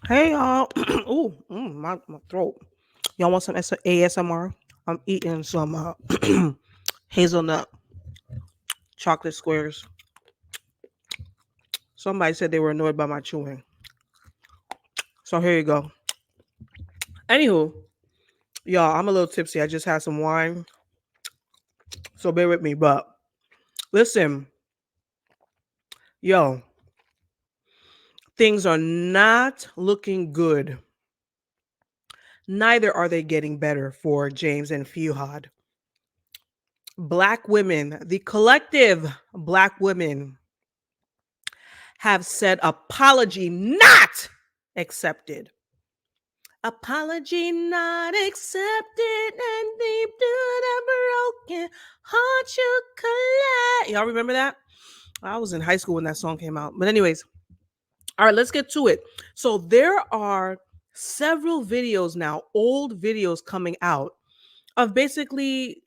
Hey y'all. Ooh, my throat. Y'all want some ASMR? I'm eating some hazelnut chocolate squares. Somebody said they were annoyed by my chewing. So here you go. Anywho, y'all, I'm a little tipsy. I just had some wine. So bear with me. But listen, yo, things are not looking good. Neither are they getting better for James and Fuhad. Black women, the collective black women have said apology not accepted. Apology not accepted, and deep to the broken heart you collect. Y'all remember that? I was in high school when that song came out. But anyways, all right, let's get to it. So there are several videos now, old videos coming out of basically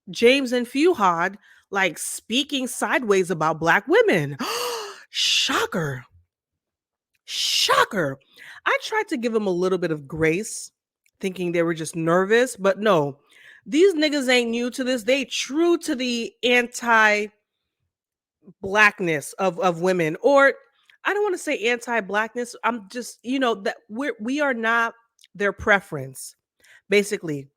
James and Fuhad like speaking sideways about black women. Shocker. Shocker. I tried to give them a little bit of grace, thinking they were just nervous, but no. These niggas ain't new to this. They true to the anti-blackness of women. Or I don't want to say anti-blackness. I'm just, that we are not their preference. Basically,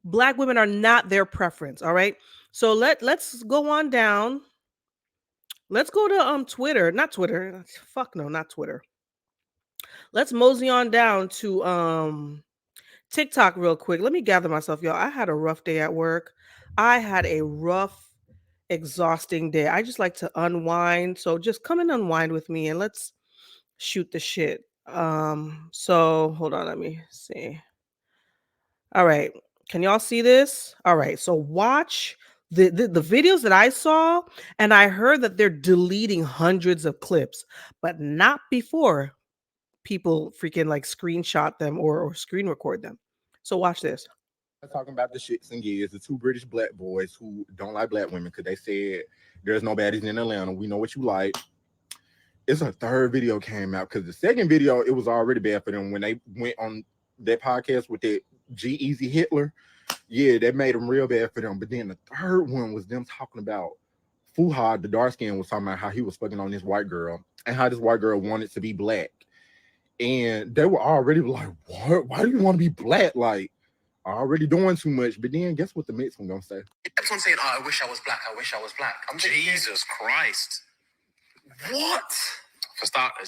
black women are not their preference. All right. So let's go on down. Let's go to Twitter. Not Twitter. Fuck no, not Twitter. Let's mosey on down to TikTok real quick. Let me gather myself, y'all. I had a rough day at work. I had a rough, exhausting day. I just like to unwind. So just come and unwind with me and let's shoot the shit. So hold on, let me see. All right. Can y'all see this? All right. So watch the videos that I saw, and I heard that they're deleting hundreds of clips, but not before people freaking like screenshot them or screen record them. So watch this. Talking about the shits and gigs, the two British black boys who don't like black women because they said there's no baddies in Atlanta. We know what you like. It's a third video came out because the second video, it was already bad for them when they went on that podcast with that G Easy Hitler. Yeah, that made them real bad for them. But then the third one was them talking about Fuhad, the dark skin, was talking about how he was fucking on this white girl and how this white girl wanted to be black. And they were already like, what? Why do you want to be black? Like, already doing too much. But then guess what the next one gonna say? He kept on saying, "Oh, I wish I was black. I wish I was black." I'm Jesus Christ. What? For starters.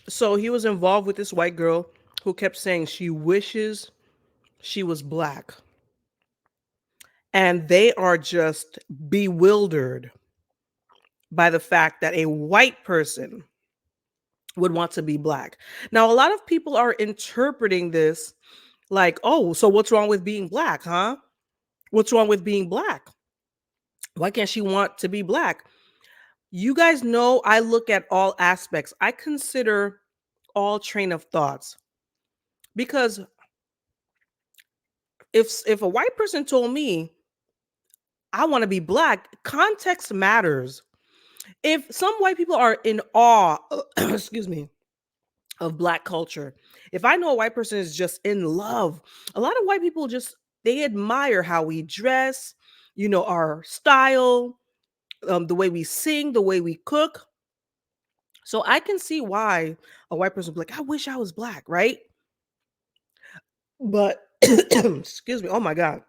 So he was involved with this white girl who kept saying she wishes she was black. And they are just bewildered by the fact that a white person would want to be black. Now, a lot of people are interpreting this like, oh, so what's wrong with being black, huh? What's wrong with being black? Why can't she want to be black? You guys know I look at all aspects. I consider all train of thoughts. Because if a white person told me I want to be black, context matters. If some white people are in awe, excuse me, of black culture, if I know a white person is just in love, a lot of white people just they admire how we dress, our style, the way we sing, the way we cook. So I can see why a white person would be like, I wish I was black, right? But excuse me, oh my God,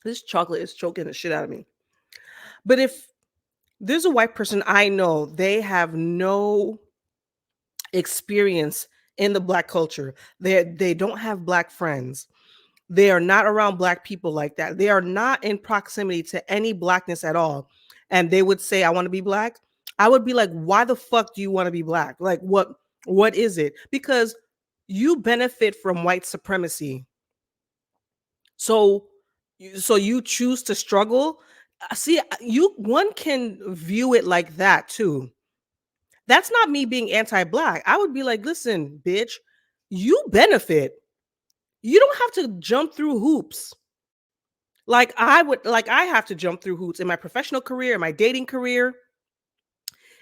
this chocolate is choking the shit out of me. But if there's a white person I know, they have no experience in the black culture. They don't have black friends. They are not around black people like that. They are not in proximity to any blackness at all. And they would say, I want to be black. I would be like, why the fuck do you want to be black? Like what is it? Because you benefit from white supremacy. So you choose to struggle. See, one can view it like that too. That's not me being anti-black. I would be like, listen, bitch, you benefit. You don't have to jump through hoops. I have to jump through hoops in my professional career, in my dating career,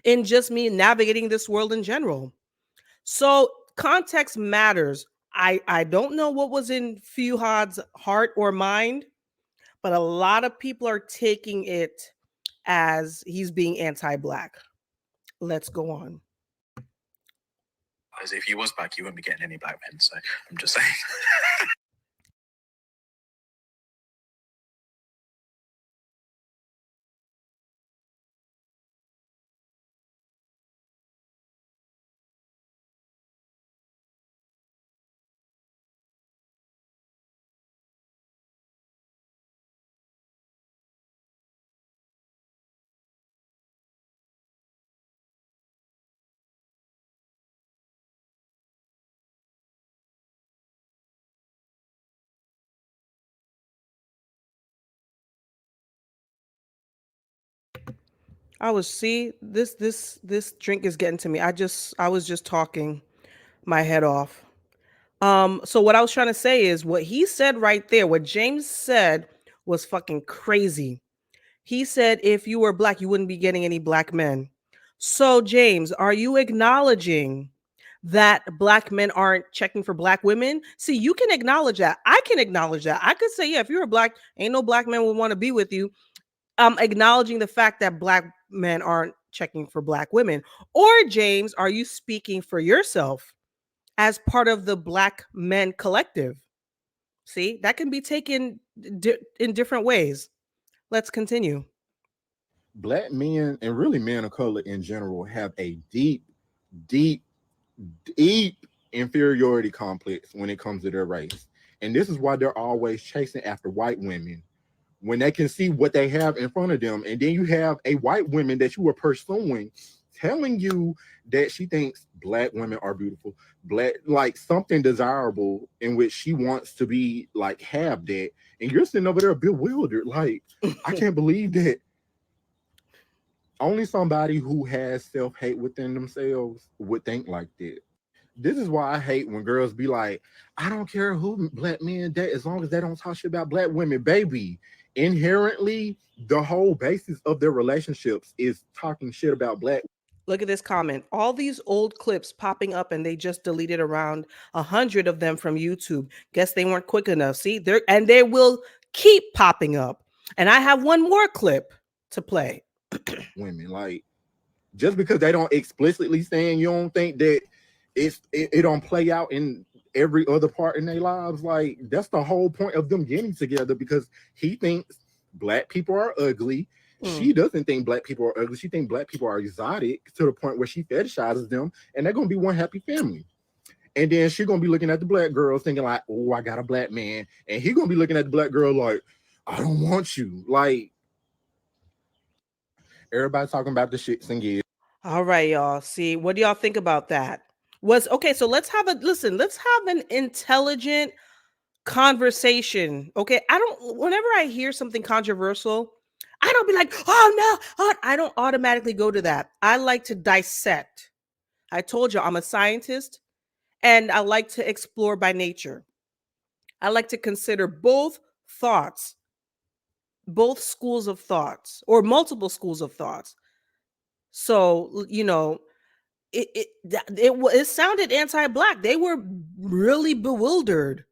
in just me navigating this world in general. So context matters. I don't know what was in Fuhad's heart or mind, but a lot of people are taking it as he's being anti-black. Let's go on. As if he was black, you wouldn't be getting any black men. So I'm just saying. I was see this drink is getting to me. I was just talking my head off. So what I was trying to say is what he said right there, what James said was fucking crazy. He said if you were black, you wouldn't be getting any black men. So James, are you acknowledging that black men aren't checking for black women? See, you can acknowledge that. I can acknowledge that. I could say, yeah, if you're a black, ain't no black man would want to be with you. Acknowledging the fact that black men aren't checking for black women. Or James, are you speaking for yourself as part of the black men collective? See, that can be taken in different ways. Let's continue. Black men and really men of color in general have a deep, deep, deep inferiority complex when it comes to their race. And this is why they're always chasing after white women when they can see what they have in front of them. And then you have a white woman that you are pursuing telling you that she thinks black women are beautiful, black, like something desirable in which she wants to be like have that. And you're sitting over there bewildered. Like, I can't believe that only somebody who has self-hate within themselves would think like that. This is why I hate when girls be like, I don't care who black men date as long as they don't talk shit about black women. Baby, inherently, the whole basis of their relationships is talking shit about black. Look at this comment. All these old clips popping up, and they just deleted around 100 of them from YouTube. Guess they weren't quick enough. See, they will keep popping up. And I have one more clip to play. Women, like, just because they don't explicitly saying you don't think that it don't play out in every other part in their lives, like that's the whole point of them getting together, because he thinks black people are ugly. She doesn't think black people are ugly. She thinks black people are exotic to the point where she fetishizes them, and they're gonna be one happy family. And then she's gonna be looking at the black girls thinking like, oh, I got a black man, and he gonna be looking at the black girl like, I don't want you. Like, everybody talking about the shits and gigs. All right, y'all. See, what do y'all think about that? Was okay, so let's have let's have an intelligent conversation. Okay. Whenever I hear something controversial, I don't be like, oh no, I don't automatically go to that. I like to dissect. I told you I'm a scientist and I like to explore by nature. I like to consider both thoughts, both schools of thoughts, or multiple schools of thoughts. So, it sounded anti-black. They were really bewildered.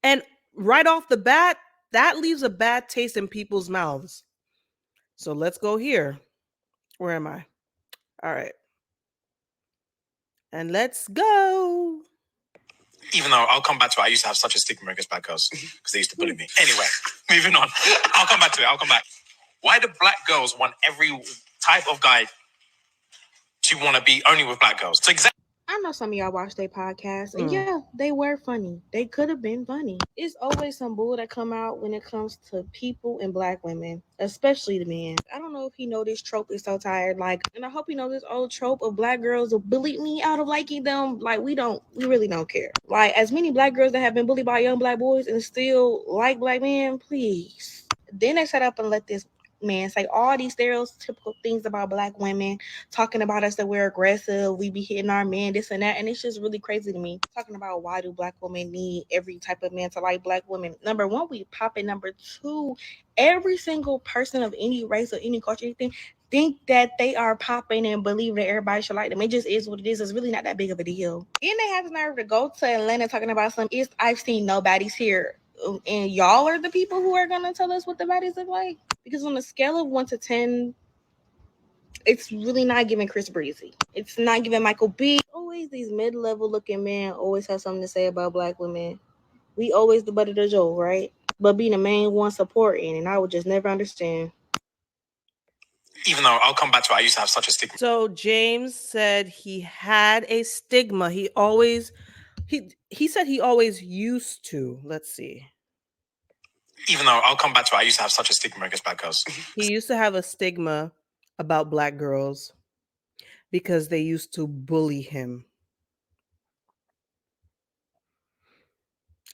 And right off the bat, that leaves a bad taste in people's mouths. So let's go here. Where am I? All right. And let's go. Even though I'll come back to it, I used to have such a stigma against black girls because they used to bully me. Anyway, moving on. I'll come back to it. I'll come back. Why do black girls want every type of guy to want to be only with black girls? So exactly. I know some of y'all watch their podcasts, and yeah, they were funny. They could have been funny. It's always some bull that come out when it comes to people and black women, especially the men. I don't know if he know this trope is so tired, like, and I hope he knows this old trope of black girls will bully me out of liking them. Like, we really don't care. Like, as many black girls that have been bullied by young black boys and still like black men, please. Then they set up and let this man say all these stereotypical things about black women, talking about us that we're aggressive, we be hitting our men, this and that, and it's just really crazy to me. Talking about why do black women need every type of man to like black women. Number one, we popping. Number two, every single person of any race or any culture, anything, think that they are popping and believe that everybody should like them. It just is what it is. It's really not that big of a deal. And they have the nerve to go to Atlanta talking about some. It's I've seen nobody's here, and y'all are the people who are gonna tell us what the bodies look like. Because on a scale of 1 to 10, it's really not giving Chris Breezy. It's not giving Michael B. Always these mid-level looking men always have something to say about black women. We always the butt of the joke, right? But being the main one supporting, and I would just never understand. Even though I'll come back to it, I used to have such a stigma. So James said he had a stigma. He said he always used to. Let's see. Even though I'll come back to it, I used to have such a stigma against black girls. He used to have a stigma about black girls because they used to bully him.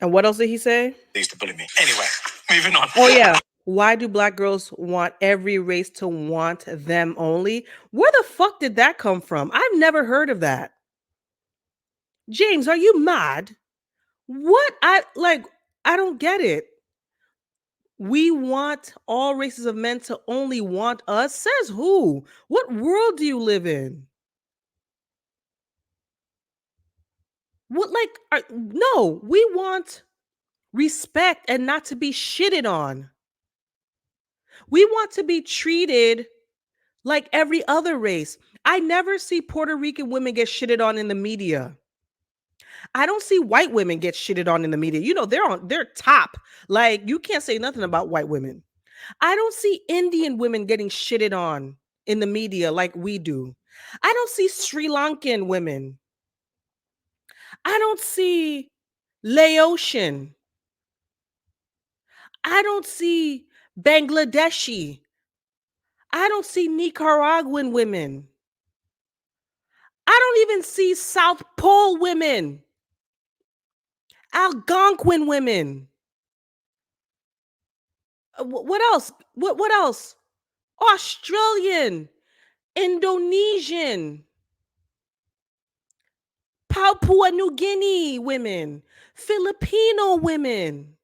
And what else did he say? They used to bully me. Anyway, moving on. Oh yeah. Why do black girls want every race to want them only? Where the fuck did that come from? I've never heard of that. James, are you mad? What? I don't get it. We want all races of men to only want us? Says who? What world do you live in? What no, we want respect and not to be shitted on. We want to be treated like every other race. I never see Puerto Rican women get shitted on in the media. I don't see white women get shitted on in the media. You know, they're top. Like, you can't say nothing about white women. I don't see Indian women getting shitted on in the media like we do. I don't see Sri Lankan women. I don't see Laotian. I don't see Bangladeshi. I don't see Nicaraguan women. I don't even see South Pole women. Algonquin women. What else? What else? Australian, Indonesian, Papua New Guinea women, Filipino women.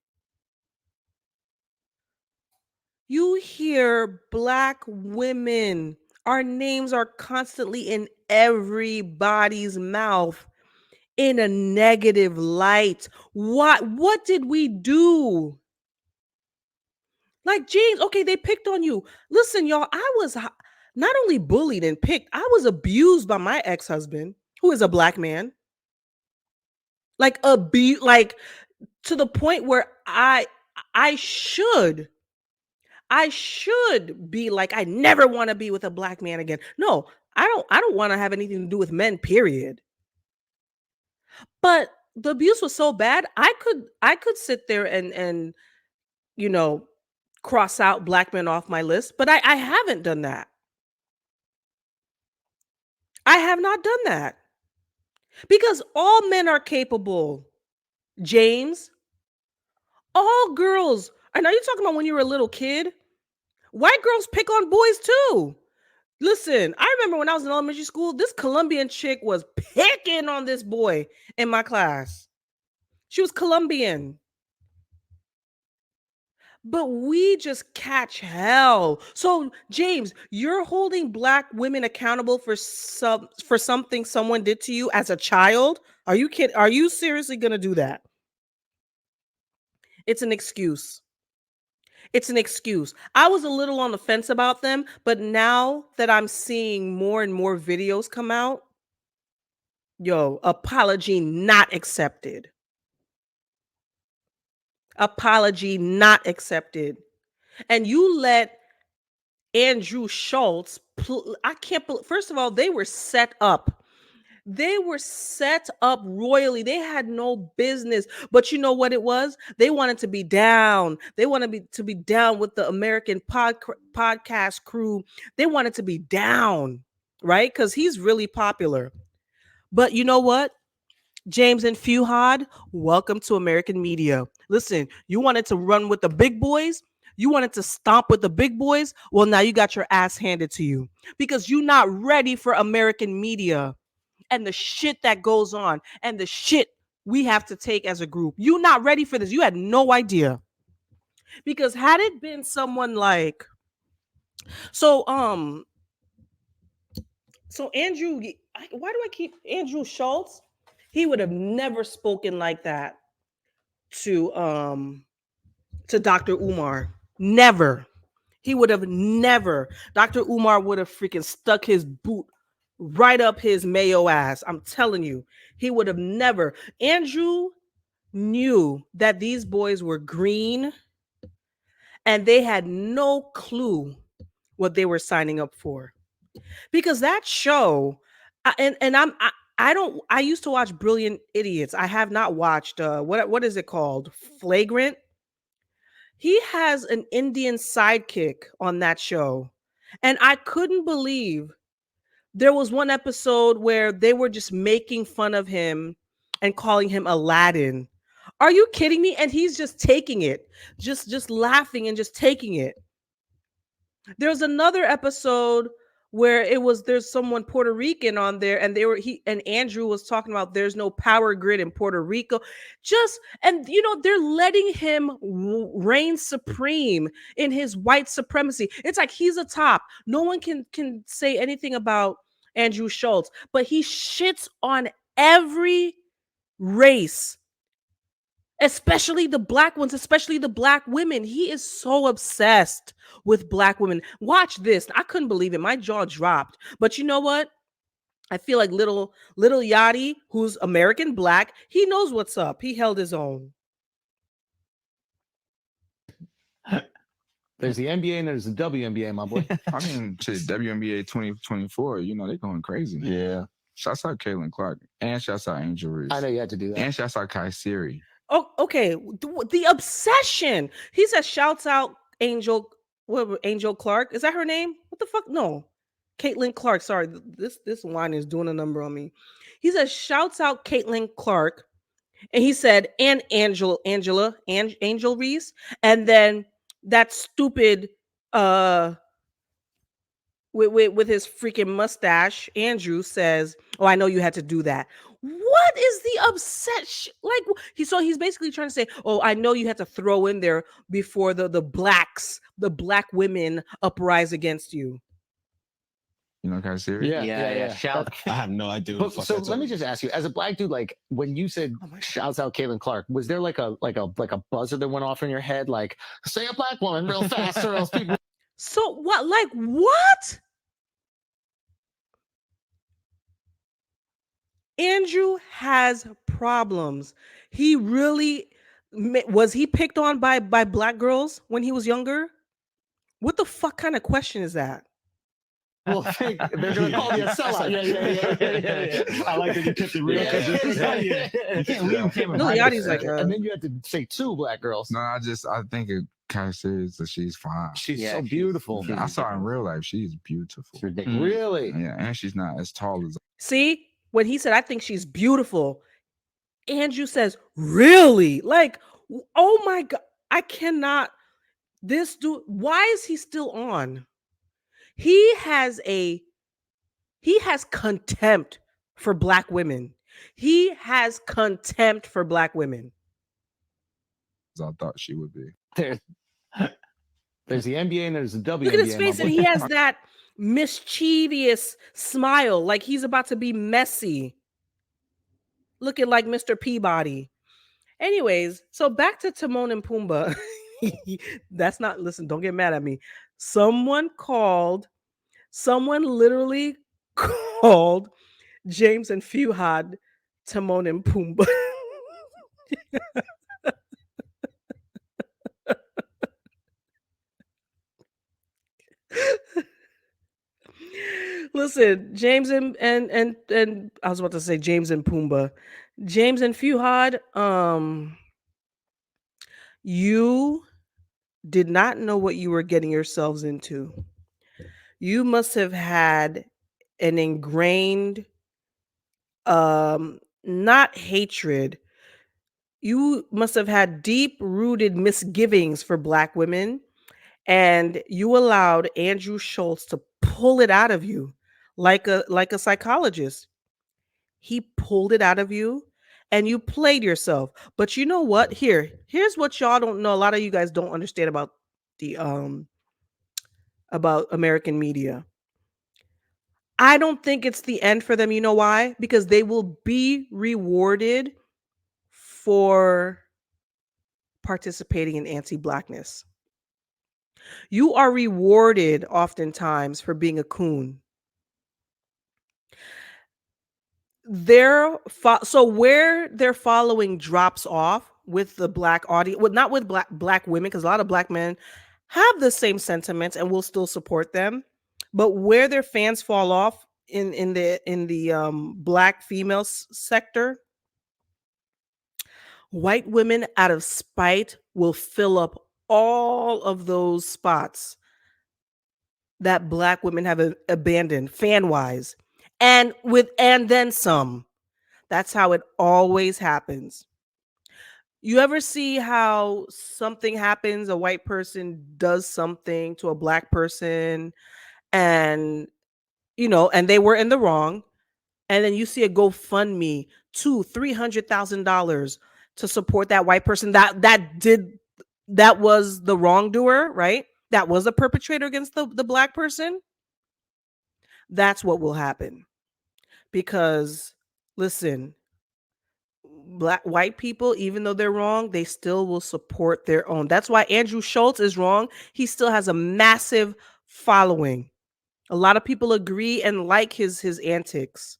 You hear black women. Our names are constantly in everybody's mouth in a negative light. What did we do? Like, James, okay, they picked on you. Listen, y'all, I was not only bullied and picked, I was abused by my ex-husband, who is a black man. Like to the point where I should be like, I never want to be with a black man again. No, I don't want to have anything to do with men, period. But the abuse was so bad, I could sit there and you know, cross out black men off my list, but I haven't done that. I have not done that. Because all men are capable, James. All girls. And are you talking about when you were a little kid? White girls pick on boys too. Listen, I remember when I was in elementary school, this Colombian chick was picking on this boy in my class. She was Colombian. But we just catch hell. So, James, you're holding black women accountable for something someone did to you as a child? Are you kidding? Are you seriously going to do that? It's an excuse. It's an excuse. I was a little on the fence about them, but now that I'm seeing more and more videos come out, apology not accepted. Apology not accepted. And you let Andrew Schultz, I can't believe, first of all, they were set up. They were set up royally. They had no business. But you know what it was? They wanted to be down. They wanted to be down with the American podcast crew. They wanted to be down, right? Because he's really popular. But you know what? James and Fuhad, welcome to American media. Listen, you wanted to run with the big boys? You wanted to stomp with the big boys? Well, now you got your ass handed to you because you're not ready for American media and the shit that goes on and the shit we have to take as a group. You're not ready for this. You had no idea. Because had it been someone like, so So Andrew, why do I keep Andrew Schultz? He would have never spoken like that to Dr. Umar. Never. He would have never. Dr. Umar would have freaking stuck his boot right up his mayo ass. I'm telling you, he would have never. Andrew knew that these boys were green and they had no clue what they were signing up for. Because that show, I don't I used to watch Brilliant Idiots. I have not watched what is it called? Flagrant. He has an Indian sidekick on that show. And I couldn't believe there was one episode where they were just making fun of him and calling him Aladdin. Are you kidding me? And he's just taking it, just laughing and just taking it. There's another episode where there's someone Puerto Rican on there, and he and Andrew was talking about there's no power grid in Puerto Rico. And they're letting him reign supreme in his white supremacy. It's like he's a top. No one can say anything about Andrew Schultz, but he shits on every race, especially the black ones, especially the black women. He is so obsessed with black women. Watch this. I couldn't believe it. My jaw dropped. But you know what? I feel like little Yachty, who's American black, he knows what's up. He held his own. There's the NBA and there's the WNBA, my boy. I mean, shit, WNBA 2024, they're going crazy. Yeah. Shouts out Caitlin Clark. And shouts out Angel Reese. I know you had to do that. And shouts out Kai Siri. Oh, okay. The obsession. He says, shouts out Angel Clark. Is that her name? What the fuck? No. Caitlin Clark. Sorry, this line is doing a number on me. He says, shouts out Caitlin Clark. And he said, and Angel Reese. And then that stupid with his freaking mustache, Andrew says, "Oh, I know you had to do that." What is the obsession? Like he's basically trying to say, "Oh, I know you had to throw in there before the black women uprise against you." You know Kai Siri? Yeah. Shout. I have no idea. What the fuck So that's let me about. just ask you, as a black dude, like when you said shouts out Caitlin Clark, was there like a buzzer that went off in your head, like say a black woman real fast, or else people? So what? Like what? Andrew has problems. He really was he picked on by black girls when he was younger? What the fuck kind of question is that? Well, they're gonna call you a sellout. Yeah. I like that you kept it real. You can't leave him. No, Yachty's like, and then you had to say two black girls. No, I think it Kai Siri that she's fine. She's Yeah, so she's- beautiful. she's- I saw her in real life. She's beautiful. It's ridiculous. Really? Yeah, and she's not as tall as See, when he said, I think she's beautiful, Andrew says, really? Like, oh my God, I cannot. This dude, why is he still on? He has contempt for black women. He has contempt for black women. I thought she would be. There's the NBA and there's the WNBA. Look at his face, my and boy. he has that mischievous smile, like he's about to be messy, looking like Mr. Peabody. Anyways, so back to Timon and Pumbaa. That's not, listen, don't get mad at me. Someone literally called James and Fuhad Timon and Pumbaa. Listen, James and I was about to say James and Pumbaa. James and Fuhad, you did not know what you were getting yourselves into. You must have had an ingrained not hatred. You must have had deep-rooted misgivings for black women, and you allowed Andrew Schultz to pull it out of you like a psychologist. He pulled it out of you and you played yourself. But you know what? Here's what y'all don't know. A lot of you guys don't understand about the about American media. I don't think it's the end for them. You know why? Because they will be rewarded for participating in anti-blackness. You are rewarded oftentimes for being a coon. So where their following drops off with the black audience, well, not with black women, because a lot of black men have the same sentiments and will still support them, but where their fans fall off in the black female sector, white women out of spite will fill up all of those spots that black women have abandoned fan wise, and then some. That's how it always happens. You ever see how something happens, a white person does something to a black person, and and they were in the wrong, and then you see a GoFundMe, $200,000-$300,000 to support that white person that was the wrongdoer, right? That was a perpetrator against the black person. That's what will happen. Because listen, white people, even though they're wrong, they still will support their own. That's why Andrew Schultz is wrong. He still has a massive following. A lot of people agree and like his antics.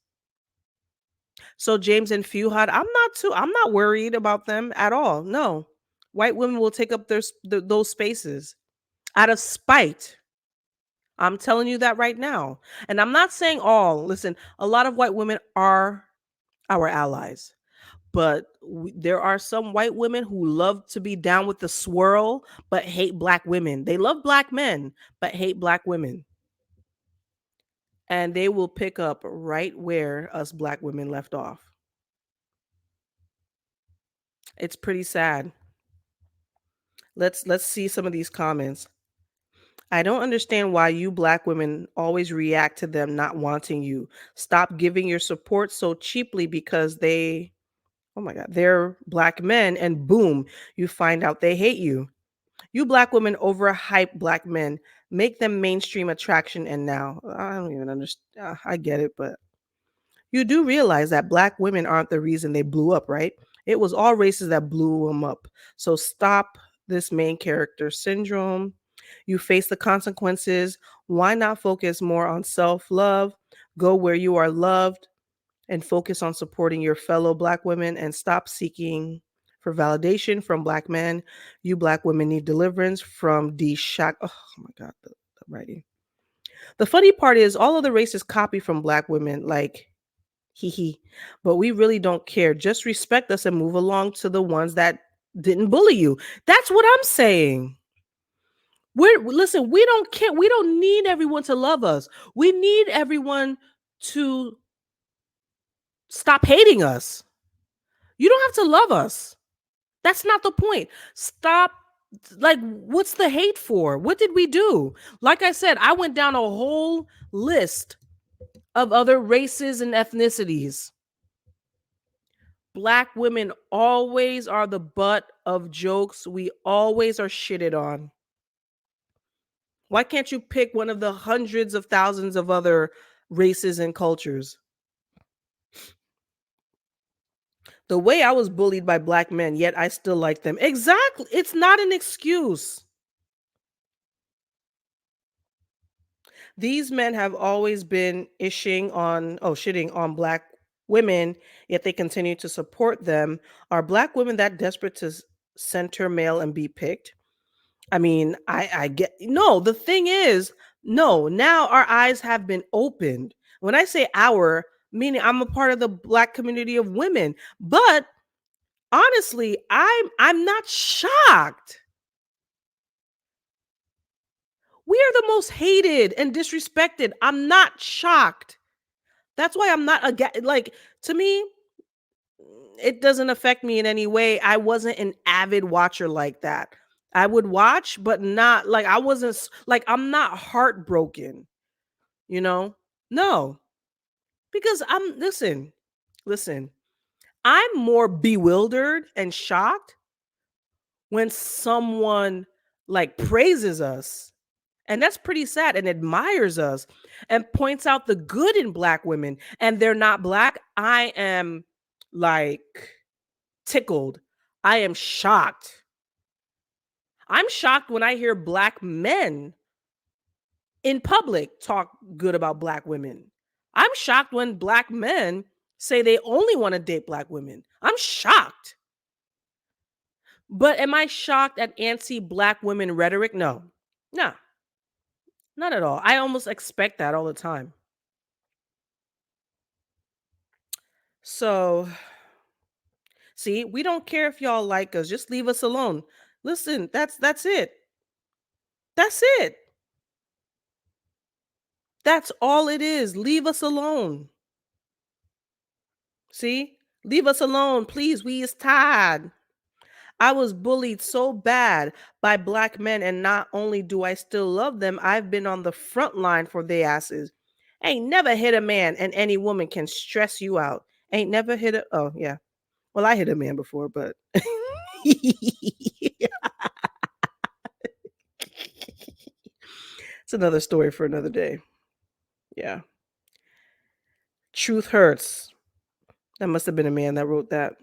So James and Fuhad, I'm not worried about them at all. No. White women will take up those spaces out of spite. I'm telling you that right now. And I'm not saying all. Listen, a lot of white women are our allies. But there are some white women who love to be down with the swirl but hate black women. They love black men but hate black women. And they will pick up right where us black women left off. It's pretty sad. Let's see some of these comments. I don't understand why you black women always react to them not wanting you. Stop giving your support so cheaply because oh my God, they're black men, and boom, you find out they hate you. You black women overhype black men, make them mainstream attraction, and now I don't even understand. I get it, but you do realize that black women aren't the reason they blew up, right? It was all races that blew them up. So stop this main character syndrome. You face the consequences. Why not focus more on self-love? Go where you are loved and focus on supporting your fellow black women and stop seeking for validation from black men. You black women need deliverance from oh my God, the writing. The funny part is all of the races copy from black women, like hee. But we really don't care. Just respect us and move along to the ones that didn't bully you. That's what I'm saying. Listen, we don't care. We don't need everyone to love us. We need everyone to stop hating us. You don't have to love us. That's not the point. Stop. Like, what's the hate for? What did we do? Like I said, I went down a whole list of other races and ethnicities. Black women always are the butt of jokes. We always are shitted on. Why can't you pick one of the hundreds of thousands of other races and cultures? The way I was bullied by black men, yet I still like them. Exactly. It's not an excuse. These men have always been shitting on black women, yet they continue to support them. Are black women that desperate to center male and be picked? I mean, I get no. The thing is, no. Now our eyes have been opened. When I say our, meaning I'm a part of the black community of women, but honestly, I'm not shocked. We are the most hated and disrespected. I'm not shocked. That's why I'm not like, to me, it doesn't affect me in any way. I wasn't an avid watcher like that. I would watch, but not like I wasn't like I'm not heartbroken, you know? No. Because listen. I'm more bewildered and shocked when someone like praises us And that's pretty sad, and admires us and points out the good in Black women, and they're not Black. I am like tickled. I am shocked. I'm shocked when I hear Black men in public talk good about Black women. I'm shocked when Black men say they only want to date Black women. I'm shocked. But am I shocked at anti-Black women rhetoric? No. No. Not at all. I almost expect that all the time. So, see, we don't care if y'all like us. Just leave us alone. Listen, that's it. That's it. That's all it is. Leave us alone. See? Leave us alone, please. We is tired. I was bullied so bad by Black men, and not only do I still love them, I've been on the front line for their asses. Ain't never hit a man, and any woman can stress you out. Ain't never hit a. Oh, yeah. Well, I hit a man before, but. It's another story for another day. Yeah. Truth hurts. That must have been a man that wrote that.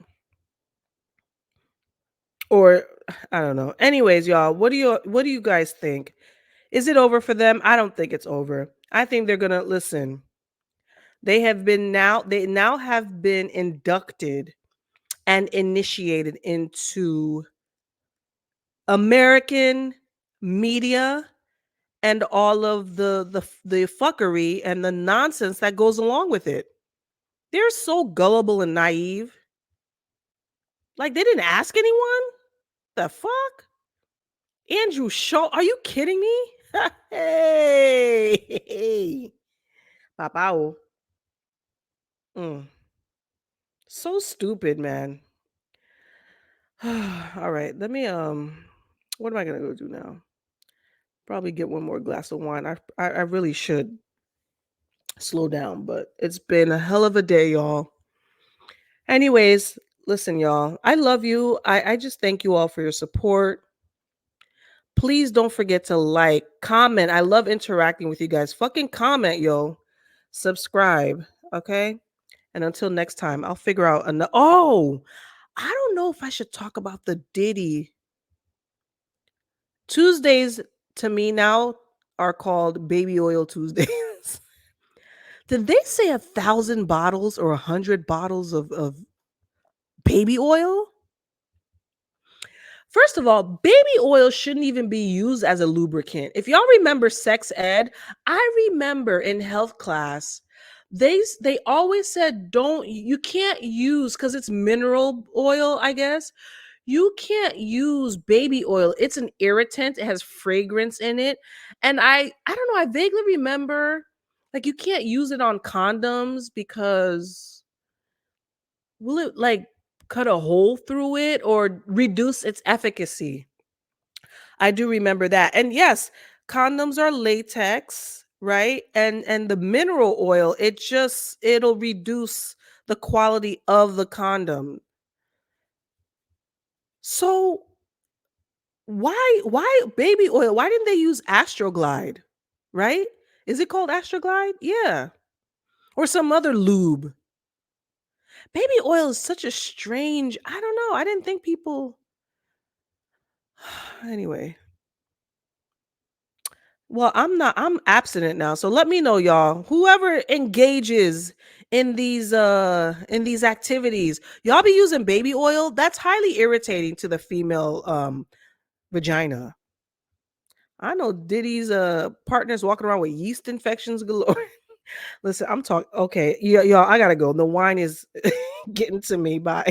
Or I don't know. Anyways, y'all, what do you guys think? Is it over for them? I don't think it's over. I think they're gonna listen. They now have been inducted and initiated into American media and all of the fuckery and the nonsense that goes along with it. They're so gullible and naive. Like they didn't ask anyone? The fuck? Andrew Shaw, are you kidding me? Hey. Papao. So stupid, man. All right, let me what am I gonna go do now? Probably get one more glass of wine. I really should slow down, but it's been a hell of a day, y'all. Anyways, listen, y'all. I love you. I just thank you all for your support. Please don't forget to like, comment. I love interacting with you guys. Fucking comment, yo. Subscribe, okay? And until next time, I'll figure out another. Oh, I don't know if I should talk about the Diddy. Tuesdays to me now are called baby oil Tuesdays. Did they say 1,000 bottles or 100 bottles of baby oil? First of all, baby oil shouldn't even be used as a lubricant. If y'all remember sex ed, I remember in health class, they always said you can't use, because it's mineral oil, I guess. You can't use baby oil. It's an irritant. It has fragrance in it. And I don't know, I vaguely remember like you can't use it on condoms because will it like cut a hole through it or reduce its efficacy? I do remember that. And yes, condoms are latex, right? And the mineral oil, it'll reduce the quality of the condom. So why baby oil? Why didn't they use Astroglide? Right? Is it called Astroglide? Yeah. Or some other lube. Baby oil is such a strange, I don't know. I didn't think people anyway. Well, I'm abstinent now. So let me know, y'all. Whoever engages in these activities, y'all be using baby oil. That's highly irritating to the female vagina. I know Diddy's partners walking around with yeast infections galore. Listen, I'm talking. Okay, y'all, I gotta go. The wine is getting to me. Bye.